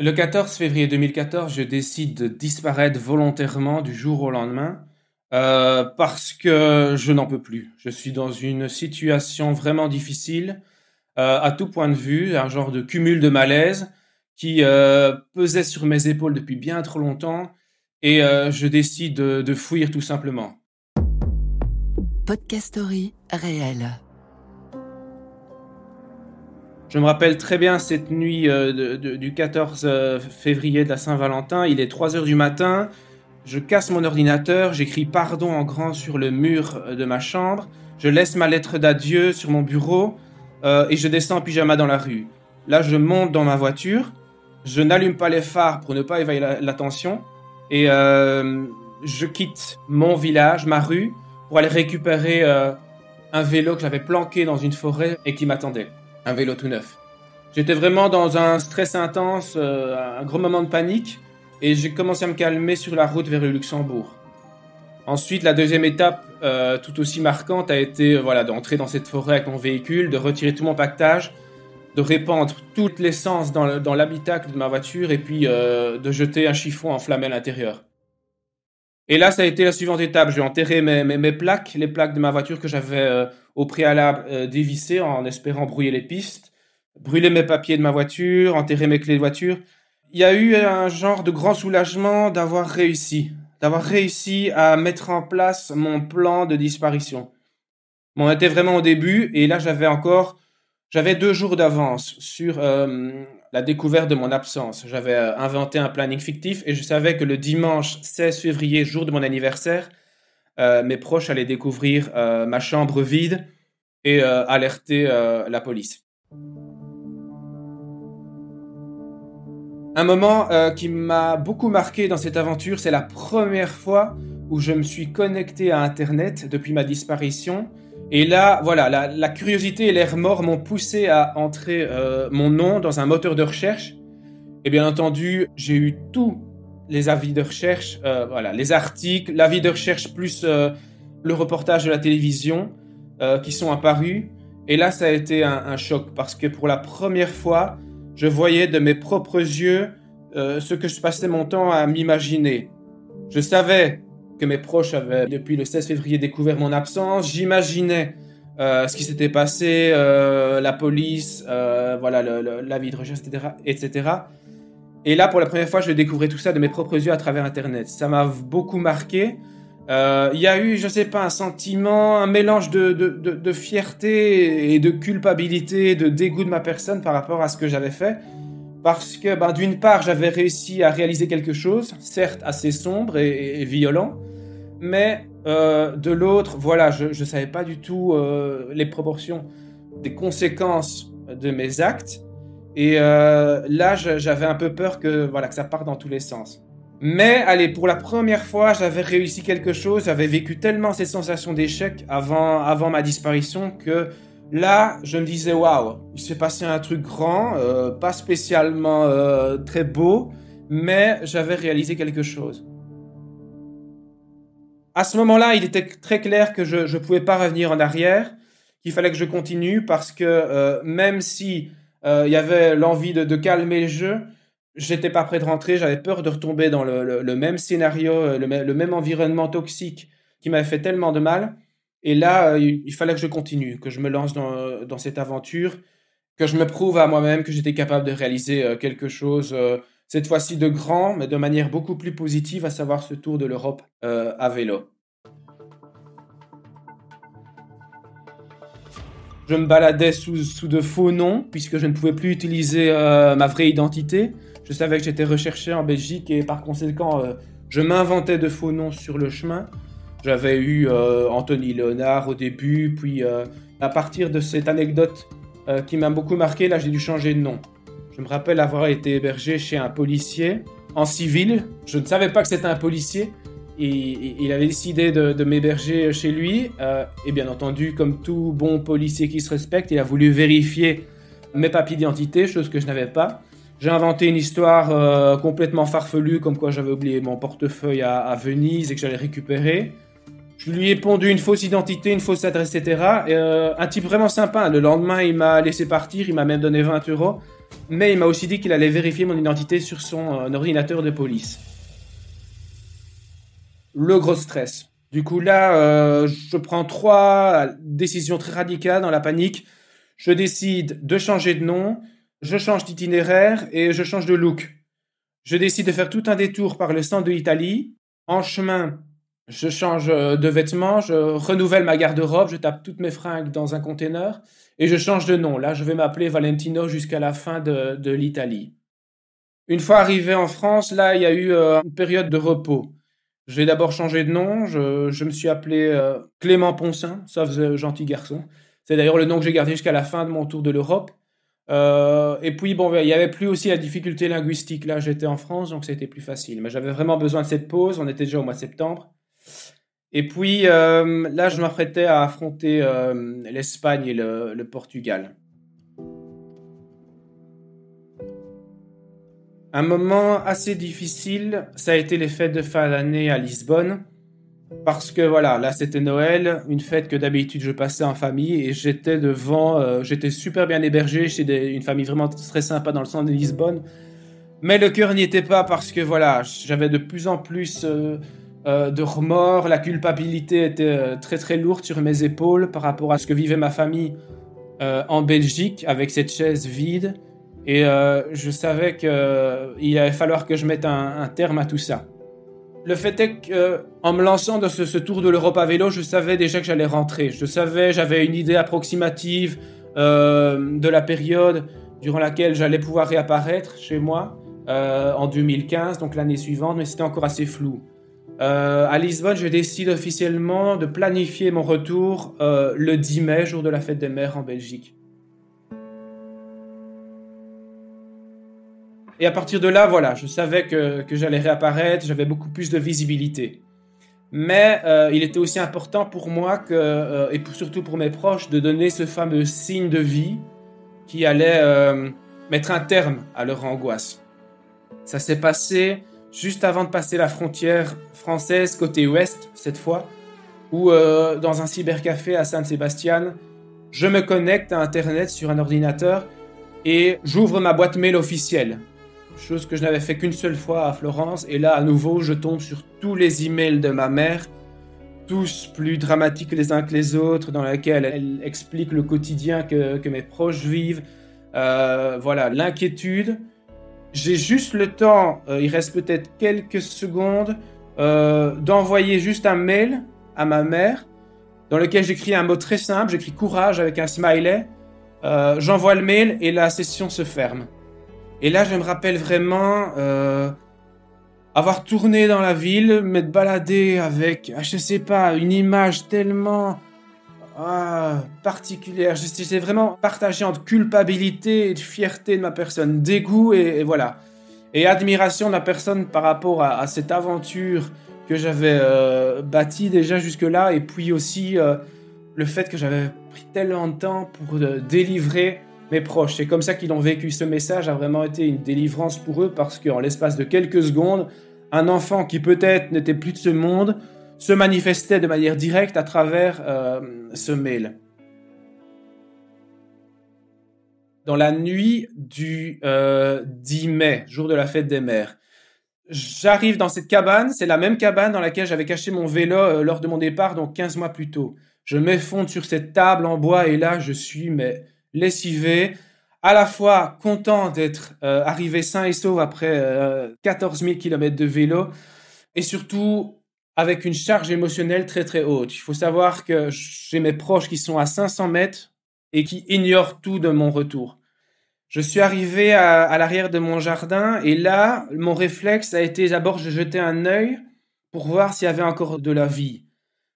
Le 14 février 2014, je décide de disparaître volontairement du jour au lendemain parce que je n'en peux plus. Je suis dans une situation vraiment difficile à tout point de vue, un genre de cumul de malaise qui pesait sur mes épaules depuis bien trop longtemps et je décide de fuir tout simplement. Podcast Story réel. Je me rappelle très bien cette nuit du 14 février de la Saint-Valentin. Il est 3 heures du matin. Je casse mon ordinateur, j'écris pardon en grand sur le mur de ma chambre. Je laisse ma lettre d'adieu sur mon bureau et je descends en pyjama dans la rue. Là, je monte dans ma voiture. Je n'allume pas les phares pour ne pas éveiller l'attention. Et je quitte mon village, ma rue, pour aller récupérer un vélo que j'avais planqué dans une forêt et qui m'attendait. Un vélo tout neuf. J'étais vraiment dans un stress intense, un gros moment de panique, et j'ai commencé à me calmer sur la route vers le Luxembourg. Ensuite, la deuxième étape, tout aussi marquante, a été d'entrer dans cette forêt avec mon véhicule, de retirer tout mon pactage, de répandre toute l'essence dans l'habitacle de ma voiture, et puis de jeter un chiffon enflammé à l'intérieur. Et là, ça a été la suivante étape. J'ai enterré mes plaques, les plaques de ma voiture que j'avais au préalable dévissées en espérant brouiller les pistes, brûler mes papiers de ma voiture, enterrer mes clés de voiture. Il y a eu un genre de grand soulagement d'avoir réussi à mettre en place mon plan de disparition. Bon, on était vraiment au début et là, j'avais 2 jours d'avance sur la découverte de mon absence. J'avais inventé un planning fictif et je savais que le dimanche 16 février, jour de mon anniversaire, mes proches allaient découvrir ma chambre vide et alerter la police. Un moment qui m'a beaucoup marqué dans cette aventure, c'est la première fois où je me suis connecté à Internet depuis ma disparition. Et là, la curiosité et l'air mort m'ont poussé à entrer mon nom dans un moteur de recherche. Et bien entendu, j'ai eu tous les avis de recherche, les articles, l'avis de recherche plus le reportage de la télévision qui sont apparus. Et là, ça a été un choc parce que pour la première fois, je voyais de mes propres yeux ce que je passais mon temps à m'imaginer. Je savais que mes proches avaient, depuis le 16 février, découvert mon absence. J'imaginais ce qui s'était passé, la police, l'avis de recherche, etc. Et là, pour la première fois, je découvrais tout ça de mes propres yeux à travers Internet. Ça m'a beaucoup marqué. Il y a eu, je sais pas, un sentiment, un mélange de fierté et de culpabilité, de dégoût de ma personne par rapport à ce que j'avais fait. Parce que, d'une part, j'avais réussi à réaliser quelque chose, certes assez sombre et violent, mais de l'autre, je savais pas du tout les proportions des conséquences de mes actes. Et là, j'avais un peu peur que ça parte dans tous les sens. Mais allez, pour la première fois, j'avais réussi quelque chose. J'avais vécu tellement ces sensations d'échec avant ma disparition que là, je me disais waouh, il s'est passé un truc grand, pas spécialement très beau, mais j'avais réalisé quelque chose. À ce moment-là, il était très clair que je pouvais pas revenir en arrière, qu'il fallait que je continue parce que même si il y avait l'envie de calmer le jeu, j'étais pas prêt de rentrer, j'avais peur de retomber dans le même scénario, le même environnement toxique qui m'avait fait tellement de mal. Et là, il fallait que je continue, que je me lance dans cette aventure, que je me prouve à moi-même que j'étais capable de réaliser quelque chose, cette fois-ci de grand, mais de manière beaucoup plus positive, à savoir ce tour de l'Europe à vélo. Je me baladais sous de faux noms, puisque je ne pouvais plus utiliser ma vraie identité. Je savais que j'étais recherché en Belgique et par conséquent, je m'inventais de faux noms sur le chemin. J'avais eu Anthony Léonard au début, puis à partir de cette anecdote qui m'a beaucoup marqué, là j'ai dû changer de nom. Je me rappelle avoir été hébergé chez un policier en civil. Je ne savais pas que c'était un policier. Et il avait décidé de m'héberger chez lui. Et bien entendu, comme tout bon policier qui se respecte, il a voulu vérifier mes papiers d'identité, chose que je n'avais pas. J'ai inventé une histoire complètement farfelue, comme quoi j'avais oublié mon portefeuille à Venise et que j'allais récupérer. Je lui ai pondu une fausse identité, une fausse adresse, etc. Un type vraiment sympa. Le lendemain, il m'a laissé partir, il m'a même donné 20 €. Mais il m'a aussi dit qu'il allait vérifier mon identité sur son ordinateur de police. Le gros stress. Du coup là, je prends 3 décisions très radicales dans la panique. Je décide de changer de nom, je change d'itinéraire et je change de look. Je décide de faire tout un détour par le centre de l'Italie. En chemin, je change de vêtements, je renouvelle ma garde-robe, je tape toutes mes fringues dans un container et je change de nom. Là, je vais m'appeler Valentino jusqu'à la fin de l'Italie. Une fois arrivé en France, là, il y a eu une période de repos. J'ai d'abord changé de nom, je me suis appelé Clément Poncin, ça faisait gentil garçon. C'est d'ailleurs le nom que j'ai gardé jusqu'à la fin de mon tour de l'Europe. Et puis, bon, il n'y avait plus aussi la difficulté linguistique. Là, j'étais en France, donc c'était plus facile. Mais j'avais vraiment besoin de cette pause. On était déjà au mois de septembre. Et puis, là, je m'apprêtais à affronter l'Espagne et le Portugal. Un moment assez difficile, ça a été les fêtes de fin d'année à Lisbonne. Parce que voilà, là c'était Noël, une fête que d'habitude je passais en famille et j'étais super bien hébergé chez une famille vraiment très sympa dans le centre de Lisbonne. Mais le cœur n'y était pas parce que voilà, j'avais de plus en plus de remords, la culpabilité était très très lourde sur mes épaules par rapport à ce que vivait ma famille en Belgique avec cette chaise vide. Et je savais qu'il allait falloir que je mette un terme à tout ça. Le fait est qu'en me lançant dans ce tour de l'Europe à vélo, je savais déjà que j'allais rentrer. J'avais une idée approximative de la période durant laquelle j'allais pouvoir réapparaître chez moi en 2015, donc l'année suivante, mais c'était encore assez flou. À Lisbonne, je décide officiellement de planifier mon retour le 10 mai, jour de la fête des mères en Belgique. Et à partir de là, voilà, je savais que j'allais réapparaître, j'avais beaucoup plus de visibilité. Mais il était aussi important pour moi, et surtout pour mes proches, de donner ce fameux signe de vie qui allait mettre un terme à leur angoisse. Ça s'est passé juste avant de passer la frontière française côté ouest, cette fois, où dans un cybercafé à Saint-Sébastien, je me connecte à Internet sur un ordinateur et j'ouvre ma boîte mail officielle. Chose que je n'avais fait qu'une seule fois à Florence, et là à nouveau je tombe sur tous les emails de ma mère, tous plus dramatiques les uns que les autres, dans lesquels elle explique le quotidien que mes proches vivent, voilà, l'inquiétude. J'ai juste le temps, il reste peut-être quelques secondes, d'envoyer juste un mail à ma mère, dans lequel j'écris un mot très simple, j'écris courage avec un smiley, j'envoie le mail et la session se ferme. Et là, je me rappelle vraiment avoir tourné dans la ville, m'être baladé avec, je sais pas, une image tellement particulière. J'étais vraiment partagé entre culpabilité et de fierté de ma personne, dégoût et voilà. Et admiration de la personne par rapport à cette aventure que j'avais bâtie déjà jusque-là. Et puis aussi le fait que j'avais pris tellement de temps pour délivrer mes proches. C'est comme ça qu'ils ont vécu. Ce message a vraiment été une délivrance pour eux parce qu'en l'espace de quelques secondes, un enfant qui peut-être n'était plus de ce monde se manifestait de manière directe à travers ce mail. Dans la nuit du 10 mai, jour de la fête des mères, j'arrive dans cette cabane. C'est la même cabane dans laquelle j'avais caché mon vélo lors de mon départ, donc 15 mois plus tôt. Je m'effondre sur cette table en bois et là, je suis lessivé, à la fois content d'être arrivé sain et sauf après 14 000 km de vélo, et surtout avec une charge émotionnelle très très haute. Il faut savoir que j'ai mes proches qui sont à 500 mètres et qui ignorent tout de mon retour. Je suis arrivé à l'arrière de mon jardin et là, mon réflexe a été d'abord de jeter un œil pour voir s'il y avait encore de la vie.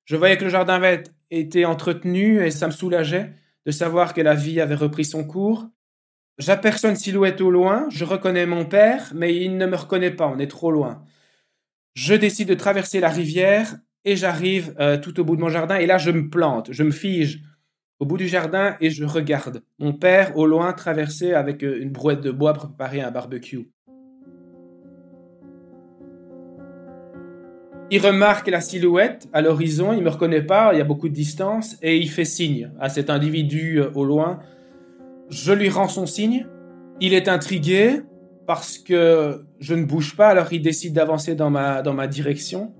Je voyais que le jardin avait été entretenu et ça me soulageait de savoir que la vie avait repris son cours. J'aperçois une silhouette au loin, je reconnais mon père, mais il ne me reconnaît pas, on est trop loin. Je décide de traverser la rivière et j'arrive tout au bout de mon jardin et là je me plante, je me fige au bout du jardin et je regarde mon père au loin traverser avec une brouette de bois pour préparer un barbecue. Il remarque la silhouette à l'horizon, il ne me reconnaît pas, il y a beaucoup de distance, et il fait signe à cet individu au loin. Je lui rends son signe, Il est intrigué parce que je ne bouge pas, alors il décide d'avancer dans ma direction.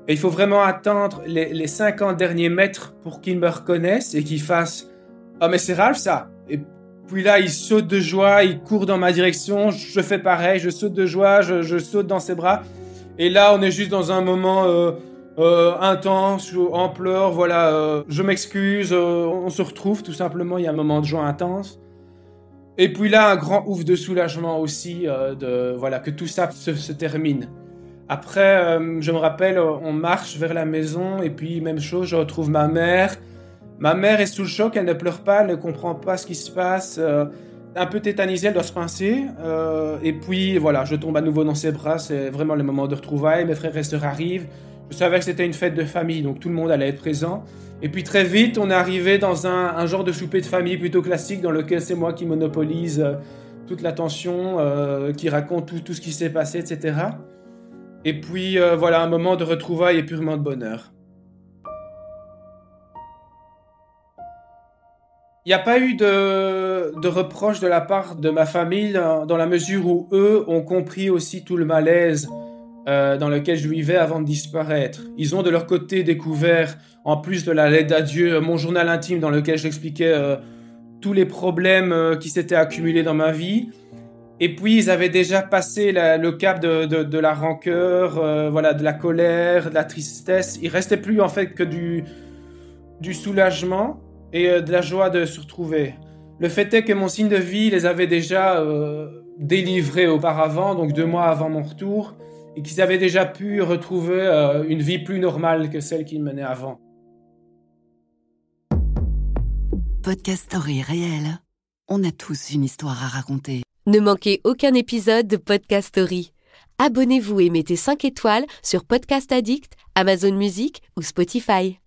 Et il faut vraiment attendre les 50 derniers mètres pour qu'il me reconnaisse et qu'il fasse « Oh mais c'est Ralph ça !» Et puis là, il saute de joie, il court dans ma direction, je fais pareil, je saute de joie, je saute dans ses bras. Et là, on est juste dans un moment intense, en pleurs, voilà, je m'excuse, on se retrouve tout simplement, il y a un moment de joie intense. Et puis là, un grand ouf de soulagement aussi, que tout ça se termine. Après, je me rappelle, on marche vers la maison et puis même chose, je retrouve ma mère. Ma mère est sous le choc, elle ne pleure pas, elle ne comprend pas ce qui se passe. Un peu tétanisée, elle doit se pincer. Et puis voilà, je tombe à nouveau dans ses bras, c'est vraiment le moment de retrouvailles. Mes frères et sœurs arrivent. Je savais que c'était une fête de famille, donc tout le monde allait être présent. Et puis très vite, on est arrivé dans un genre de souper de famille plutôt classique dans lequel c'est moi qui monopolise toute l'attention, qui raconte tout ce qui s'est passé, etc. Et puis un moment de retrouvailles et purement de bonheur. Il n'y a pas eu de reproches de la part de ma famille dans la mesure où eux ont compris aussi tout le malaise dans lequel je vivais avant de disparaître. Ils ont de leur côté découvert, en plus de la lettre d'adieu, mon journal intime dans lequel j'expliquais tous les problèmes qui s'étaient accumulés dans ma vie. Et puis, ils avaient déjà passé le cap de la rancœur, de la colère, de la tristesse. Il restait plus en fait que du soulagement et de la joie de se retrouver. Le fait est que mon signe de vie les avait déjà délivrés auparavant, donc 2 mois avant mon retour, et qu'ils avaient déjà pu retrouver une vie plus normale que celle qu'ils menaient avant. Podcast Story réel. On a tous une histoire à raconter. Ne manquez aucun épisode de Podcast Story. Abonnez-vous et mettez 5 étoiles sur Podcast Addict, Amazon Music ou Spotify.